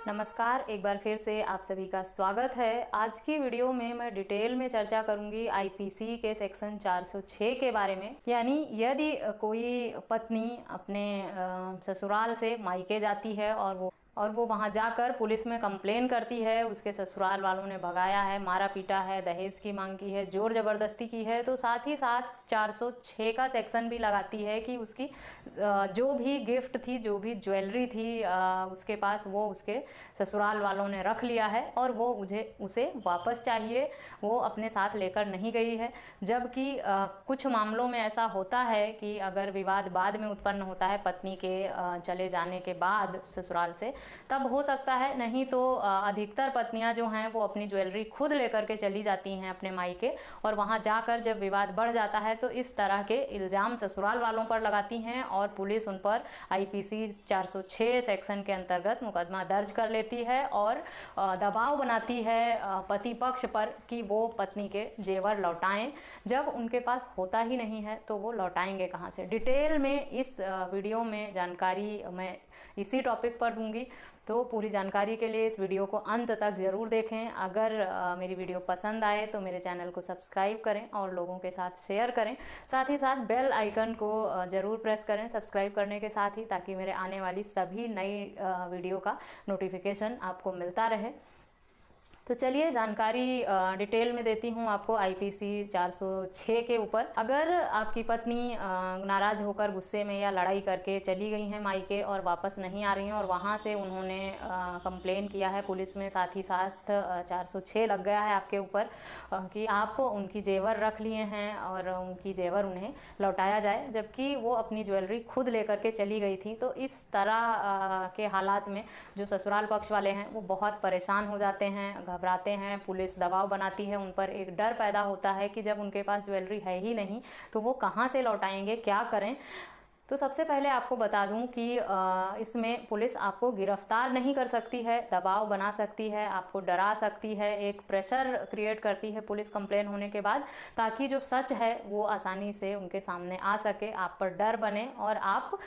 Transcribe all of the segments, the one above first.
नमस्कार, एक बार फिर से आप सभी का स्वागत है। आज की वीडियो में मैं डिटेल में चर्चा करूंगी आईपीसी के सेक्शन 406 के बारे में। यानी यदि कोई पत्नी अपने ससुराल से मायके जाती है और वो वहाँ जाकर पुलिस में कंप्लेन करती है, उसके ससुराल वालों ने भगाया है, मारा पीटा है, दहेज की मांग की है, जोर ज़बरदस्ती की है, तो साथ ही साथ 406 का सेक्शन भी लगाती है कि उसकी जो भी गिफ्ट थी, जो भी ज्वेलरी थी उसके पास, वो उसके ससुराल वालों ने रख लिया है और वो उसे वापस चाहिए, वो अपने साथ लेकर नहीं गई है। जबकि कुछ मामलों में ऐसा होता है कि अगर विवाद बाद में उत्पन्न होता है पत्नी के चले जाने के बाद ससुराल से, तब हो सकता है, नहीं तो अधिकतर पत्नियां जो हैं वो अपनी ज्वेलरी खुद लेकर के चली जाती हैं अपने मायके, और वहां जाकर जब विवाद बढ़ जाता है तो इस तरह के इल्ज़ाम ससुराल वालों पर लगाती हैं और पुलिस उन पर आईपीसी 406 सेक्शन के अंतर्गत मुकदमा दर्ज कर लेती है और दबाव बनाती है पति पक्ष पर कि वो पत्नी के जेवर लौटाएं। जब उनके पास होता ही नहीं है तो वो लौटाएंगे कहाँ से। डिटेल में इस वीडियो में जानकारी मैं इसी टॉपिक पर दूंगी, तो पूरी जानकारी के लिए इस वीडियो को अंत तक ज़रूर देखें। अगर मेरी वीडियो पसंद आए तो मेरे चैनल को सब्सक्राइब करें और लोगों के साथ शेयर करें। साथ ही साथ बेल आइकन को ज़रूर प्रेस करें सब्सक्राइब करने के साथ ही, ताकि मेरे आने वाली सभी नई वीडियो का नोटिफिकेशन आपको मिलता रहे। तो चलिए जानकारी डिटेल में देती हूँ आपको आईपीसी 406 के ऊपर। अगर आपकी पत्नी नाराज़ होकर गुस्से में या लड़ाई करके चली गई हैं मायके और वापस नहीं आ रही हैं और वहाँ से उन्होंने कंप्लेन किया है पुलिस में, साथ ही साथ 406 लग गया है आपके ऊपर कि आप उनकी जेवर रख लिए हैं और उनकी जेवर उन्हें लौटाया जाए, जबकि वो अपनी ज्वेलरी खुद लेकर के चली गई थी। तो इस तरह के हालात में जो ससुराल पक्ष वाले हैं वो बहुत परेशान हो जाते हैं, घबराते हैं। पुलिस दबाव बनाती है, उन पर एक डर पैदा होता है कि जब उनके पास ज्वेलरी है ही नहीं तो वो कहाँ से लौटाएंगे, क्या करें। तो सबसे पहले आपको बता दूं कि इसमें पुलिस आपको गिरफ्तार नहीं कर सकती है, दबाव बना सकती है, आपको डरा सकती है, एक प्रेशर क्रिएट करती है पुलिस कंप्लेन होने के बाद, ताकि जो सच है वो आसानी से उनके सामने आ सके, आप पर डर बने और आप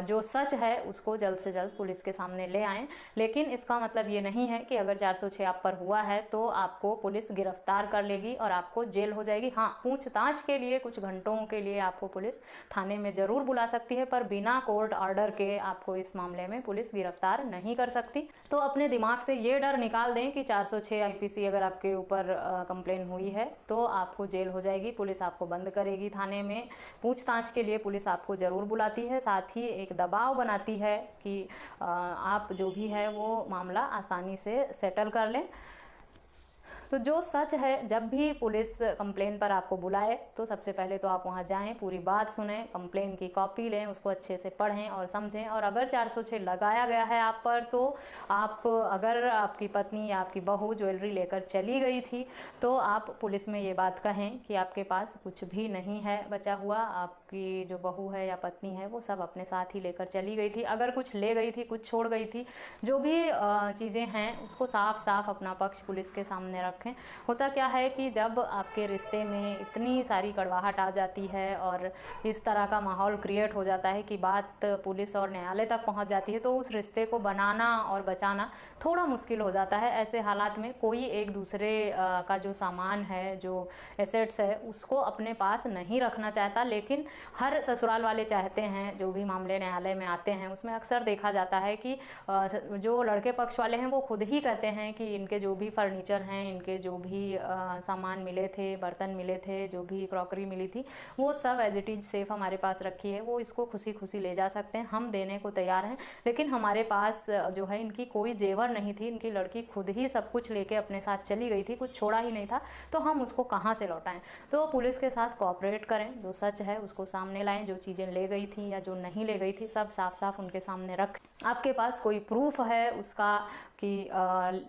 जो सच है उसको जल्द से जल्द पुलिस के सामने ले आएँ। लेकिन इसका मतलब ये नहीं है कि अगर 406 आप पर हुआ है तो आपको पुलिस गिरफ्तार कर लेगी और आपको जेल हो जाएगी। हाँ, पूछताछ के लिए कुछ घंटों के लिए आपको पुलिस थाने में ज़रूर बुला सकती है, पर बिना कोर्ट ऑर्डर के आपको इस मामले में पुलिस गिरफ्तार नहीं कर सकती। तो अपने दिमाग से ये डर निकाल दें कि 406 आईपीसी अगर आपके ऊपर कंप्लेन हुई है तो आपको जेल हो जाएगी, पुलिस आपको बंद करेगी थाने में। पूछताछ के लिए पुलिस आपको ज़रूर बुलाती है, साथ ही एक दबाव बनाती है कि आप जो भी है वो मामला आसानी से सेटल कर लें। तो जो सच है, जब भी पुलिस कंप्लेन पर आपको बुलाए तो सबसे पहले तो आप वहां जाएं, पूरी बात सुने, कंप्लेन की कॉपी लें, उसको अच्छे से पढ़ें और समझें। और अगर 406 लगाया गया है आप पर, तो आप, अगर आपकी पत्नी या आपकी बहू ज्वेलरी लेकर चली गई थी तो आप पुलिस में ये बात कहें कि आपके पास कुछ भी नहीं है बचा हुआ, आपकी जो बहू है या पत्नी है वो सब अपने साथ ही लेकर चली गई थी। अगर कुछ ले गई थी, कुछ छोड़ गई थी, जो भी चीज़ें हैं उसको साफ साफ अपना पक्ष पुलिस के सामने रखें। होता क्या है कि जब आपके रिश्ते में इतनी सारी कड़वाहट आ जाती है और इस तरह का माहौल क्रिएट हो जाता है कि बात पुलिस और न्यायालय तक पहुंच जाती है, तो उस रिश्ते को बनाना और बचाना थोड़ा मुश्किल हो जाता है। ऐसे हालात में कोई एक दूसरे का जो सामान है, जो एसेट्स है, उसको अपने पास नहीं रखना चाहता। लेकिन हर ससुराल वाले चाहते हैं, जो भी मामले न्यायालय में आते हैं उसमें अक्सर देखा जाता है कि जो लड़के पक्ष वाले हैं वो खुद ही कहते हैं कि इनके जो भी फर्नीचर हैं, इनके जो भी सामान मिले थे, बर्तन मिले थे, जो भी क्रॉकरी मिली थी, वो सब एज इट इज सेफ हमारे पास रखी है, वो इसको खुशी खुशी ले जा सकते हैं, हम देने को तैयार हैं। लेकिन हमारे पास जो है इनकी कोई जेवर नहीं थी, इनकी लड़की खुद ही सब कुछ लेके अपने साथ चली गई थी, कुछ छोड़ा ही नहीं था, तो हम उसको कहाँ से लौटाएं। तो पुलिस के साथ कोऑपरेट करें, जो सच है उसको सामने लाएं, जो चीज़ें ले गई थी या जो नहीं ले गई थी सब साफ साफ उनके सामने रख। आपके पास कोई प्रूफ है उसका कि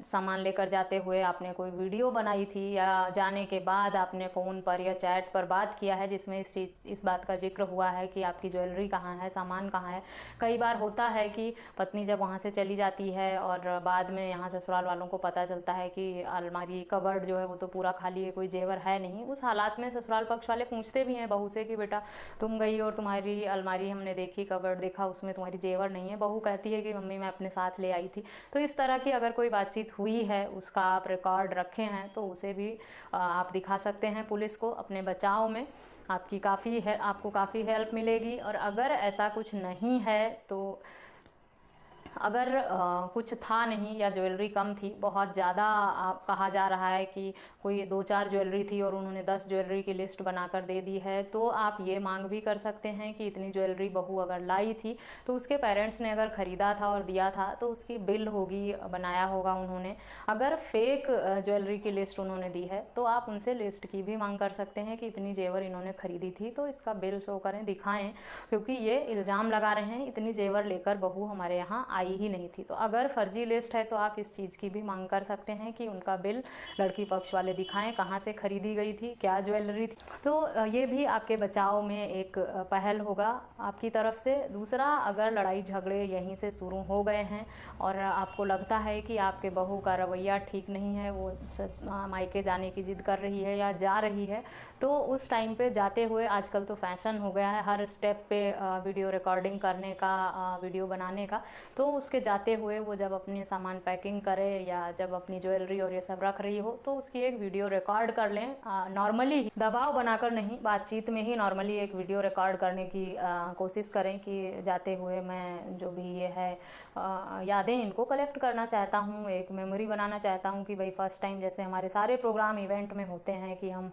सामान लेकर जाते हुए आपने कोई वीडियो बनाई थी या जाने के बाद आपने फ़ोन पर या चैट पर बात किया है जिसमें इस बात का जिक्र हुआ है कि आपकी ज्वेलरी कहाँ है, सामान कहाँ है। कई बार होता है कि पत्नी जब वहाँ से चली जाती है और बाद में यहाँ ससुराल वालों को पता चलता है कि अलमारी कबर्ड जो है वो तो पूरा खाली है, कोई जेवर है नहीं। उस हालात में ससुराल पक्ष वाले पूछते भी हैं बहू से कि बेटा तुम गई और तुम्हारी अलमारी हमने देखी, कबर्ड देखा, उसमें तुम्हारी जेवर नहीं है। बहू कहती है कि मम्मी मैं अपने साथ ले आई थी। तो इस तरह की अगर कोई बातचीत हुई है उसका आप रिकॉर्ड रखे हैं तो उसे भी आप दिखा सकते हैं पुलिस को। अपने बचाव में आपको काफ़ी हेल्प मिलेगी। और अगर ऐसा कुछ नहीं है तो अगर कुछ था नहीं या ज्वेलरी कम थी, बहुत ज़्यादा कहा जा रहा है कि कोई 2-4 ज्वेलरी थी और उन्होंने 10 ज्वेलरी की लिस्ट बनाकर दे दी है, तो आप ये मांग भी कर सकते हैं कि इतनी ज्वेलरी बहू अगर लाई थी तो उसके पेरेंट्स ने अगर ख़रीदा था और दिया था तो उसकी बिल होगी, बनाया होगा उन्होंने। अगर फेक ज्वेलरी की लिस्ट उन्होंने दी है तो आप उनसे लिस्ट की भी मांग कर सकते हैं कि इतनी जेवर इन्होंने ख़रीदी थी तो इसका बिल शो करें, दिखाएं, क्योंकि ये इल्ज़ाम लगा रहे हैं इतनी जेवर लेकर बहू हमारे यहाँ आई ही नहीं थी। तो अगर फर्जी लिस्ट है तो आप इस चीज़ की भी मांग कर सकते हैं कि उनका बिल लड़की पक्ष वाले दिखाएं, कहाँ से खरीदी गई थी, क्या ज्वेलरी थी। तो ये भी आपके बचाव में एक पहल होगा आपकी तरफ से। दूसरा, अगर लड़ाई झगड़े यहीं से शुरू हो गए हैं और आपको लगता है कि आपके बहू का रवैया ठीक नहीं है, वो मायके जाने की जिद कर रही है या जा रही है, तो उस टाइम पे जाते हुए, आजकल तो फैशन हो गया है हर स्टेप पे वीडियो रिकॉर्डिंग करने का, वीडियो बनाने का, तो उसके जाते हुए वो जब अपने सामान पैकिंग करे या जब अपनी ज्वेलरी और ये सब रख रही हो तो उसकी एक वीडियो रिकॉर्ड कर लें। नॉर्मली दबाव बनाकर नहीं, बातचीत में ही नॉर्मली एक वीडियो रिकॉर्ड करने की कोशिश करें कि जाते हुए मैं जो भी ये है यादें इनको कलेक्ट करना चाहता हूँ, एक मेमोरी बनाना चाहता हूँ कि भाई फर्स्ट टाइम, जैसे हमारे सारे प्रोग्राम इवेंट में होते हैं कि हम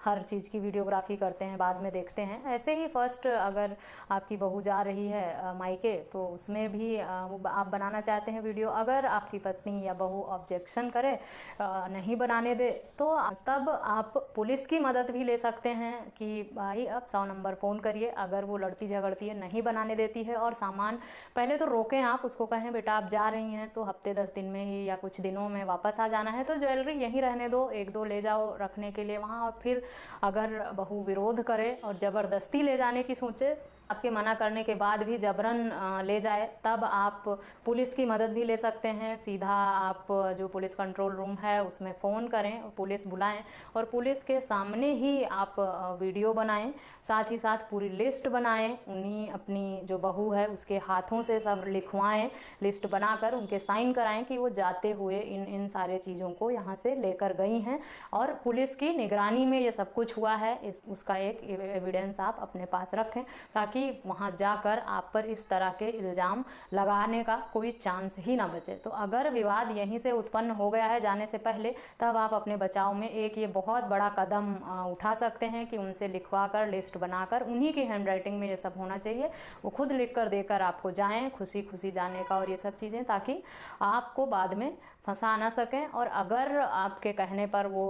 हर चीज़ की वीडियोग्राफी करते हैं, बाद में देखते हैं, ऐसे ही फर्स्ट अगर आपकी बहू जा रही है मायके तो उसमें भी वो आप बनाना चाहते हैं वीडियो। अगर आपकी पत्नी या बहू ऑब्जेक्शन करे, नहीं बनाने दे, तो तब आप पुलिस की मदद भी ले सकते हैं कि भाई अब 100 नंबर फ़ोन करिए। अगर वो लड़ती झगड़ती है, नहीं बनाने देती है और सामान पहले तो रोकें, आप उसको कहें बेटा आप जा रही हैं तो हफ्ते 10 दिन में ही या कुछ दिनों में वापस आ जाना है, तो ज्वेलरी यहीं रहने दो, 1-2 ले जाओ रखने के लिए वहाँ। और फिर अगर बहू विरोध करे और ज़बरदस्ती ले जाने की सोचे, आपके मना करने के बाद भी जबरन ले जाए, तब आप पुलिस की मदद भी ले सकते हैं। सीधा आप जो पुलिस कंट्रोल रूम है उसमें फ़ोन करें, पुलिस बुलाएं और पुलिस के सामने ही आप वीडियो बनाएं, साथ ही साथ पूरी लिस्ट बनाएं, उन्हीं अपनी जो बहू है उसके हाथों से सब लिखवाएं, लिस्ट बनाकर उनके साइन कराएं कि वो जाते हुए इन सारे चीज़ों को यहाँ से लेकर गई हैं और पुलिस की निगरानी में ये सब कुछ हुआ है, उसका एक एविडेंस आप अपने पास रखें ताकि वहां जाकर आप पर इस तरह के इल्ज़ाम लगाने का कोई चांस ही ना बचे। तो अगर विवाद यहीं से उत्पन्न हो गया है जाने से पहले, तब आप अपने बचाव में एक ये बहुत बड़ा कदम उठा सकते हैं कि उनसे लिखवा कर, लिस्ट बनाकर, उन्हीं की हैंडराइटिंग में ये सब होना चाहिए, वो खुद लिख कर देकर आपको जाएं, खुशी खुशी जाने का और ये सब चीज़ें, ताकि आपको बाद में फंसा ना सकें। और अगर आपके कहने पर वो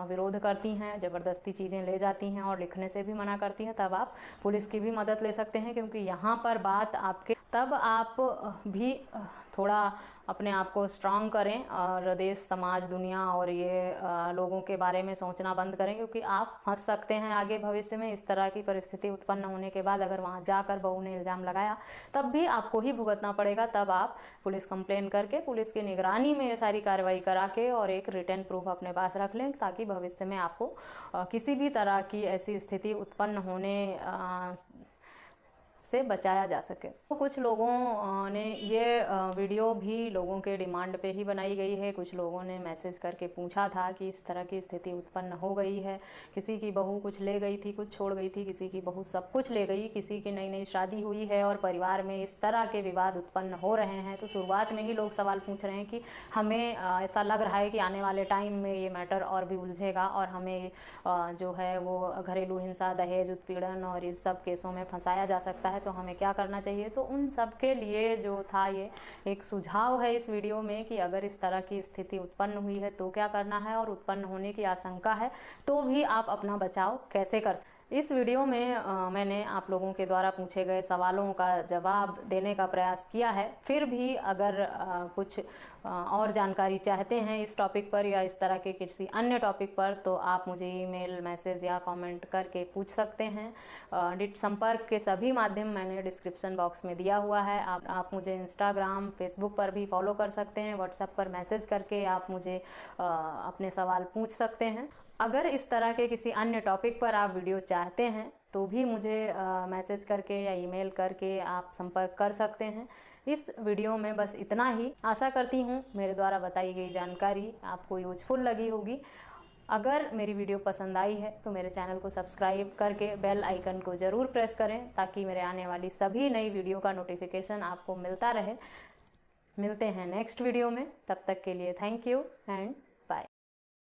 विरोध करती हैं, ज़बरदस्ती चीज़ें ले जाती हैं और लिखने से भी मना करती हैं, तब आप पुलिस की भी मदद ले सकते हैं, क्योंकि यहाँ पर बात आपके, तब आप भी थोड़ा अपने आप को स्ट्रांग करें और देश, समाज, दुनिया और ये लोगों के बारे में सोचना बंद करें, क्योंकि आप फंस सकते हैं आगे भविष्य में। इस तरह की परिस्थिति उत्पन्न होने के बाद अगर वहाँ जाकर बहू ने इल्ज़ाम लगाया तब भी आपको ही भुगतना पड़ेगा। तब आप पुलिस कंप्लेन करके पुलिस की निगरानी में ये सारी कार्रवाई करा के और एक रिटर्न प्रूफ अपने पास रख लें, ताकि भविष्य में आपको किसी भी तरह की ऐसी स्थिति उत्पन्न होने से बचाया जा सके। तो कुछ लोगों ने ये वीडियो भी लोगों के डिमांड पे ही बनाई गई है। कुछ लोगों ने मैसेज करके पूछा था कि इस तरह की स्थिति उत्पन्न हो गई है, किसी की बहू कुछ ले गई थी, कुछ छोड़ गई थी, किसी की बहू सब कुछ ले गई, किसी की नई नई शादी हुई है और परिवार में इस तरह के विवाद उत्पन्न हो रहे हैं। तो शुरुआत में ही लोग सवाल पूछ रहे हैं कि हमें ऐसा लग रहा है कि आने वाले टाइम में ये मैटर और भी उलझेगा और हमें जो है वो घरेलू हिंसा, दहेज उत्पीड़न और इस सब केसों में फंसाया जा सकता है, तो हमें क्या करना चाहिए। तो उन सब के लिए जो था ये एक सुझाव है इस वीडियो में कि अगर इस तरह की स्थिति उत्पन्न हुई है तो क्या करना है, और उत्पन्न होने की आशंका है तो भी आप अपना बचाव कैसे कर सकते। इस वीडियो में मैंने आप लोगों के द्वारा पूछे गए सवालों का जवाब देने का प्रयास किया है। फिर भी अगर कुछ और जानकारी चाहते हैं इस टॉपिक पर या इस तरह के किसी अन्य टॉपिक पर, तो आप मुझे ईमेल, मैसेज या कमेंट करके पूछ सकते हैं। संपर्क के सभी माध्यम मैंने डिस्क्रिप्शन बॉक्स में दिया हुआ है। आप मुझे इंस्टाग्राम, फेसबुक पर भी फॉलो कर सकते हैं। व्हाट्सएप पर मैसेज करके आप मुझे अपने सवाल पूछ सकते हैं। अगर इस तरह के किसी अन्य टॉपिक पर आप वीडियो चाहते हैं तो भी मुझे मैसेज करके या ईमेल करके आप संपर्क कर सकते हैं। इस वीडियो में बस इतना ही। आशा करती हूँ मेरे द्वारा बताई गई जानकारी आपको यूजफुल लगी होगी। अगर मेरी वीडियो पसंद आई है तो मेरे चैनल को सब्सक्राइब करके बेल आइकन को ज़रूर प्रेस करें, ताकि मेरे आने वाली सभी नई वीडियो का नोटिफिकेशन आपको मिलता रहे। मिलते हैं नेक्स्ट वीडियो में, तब तक के लिए थैंक यू एंड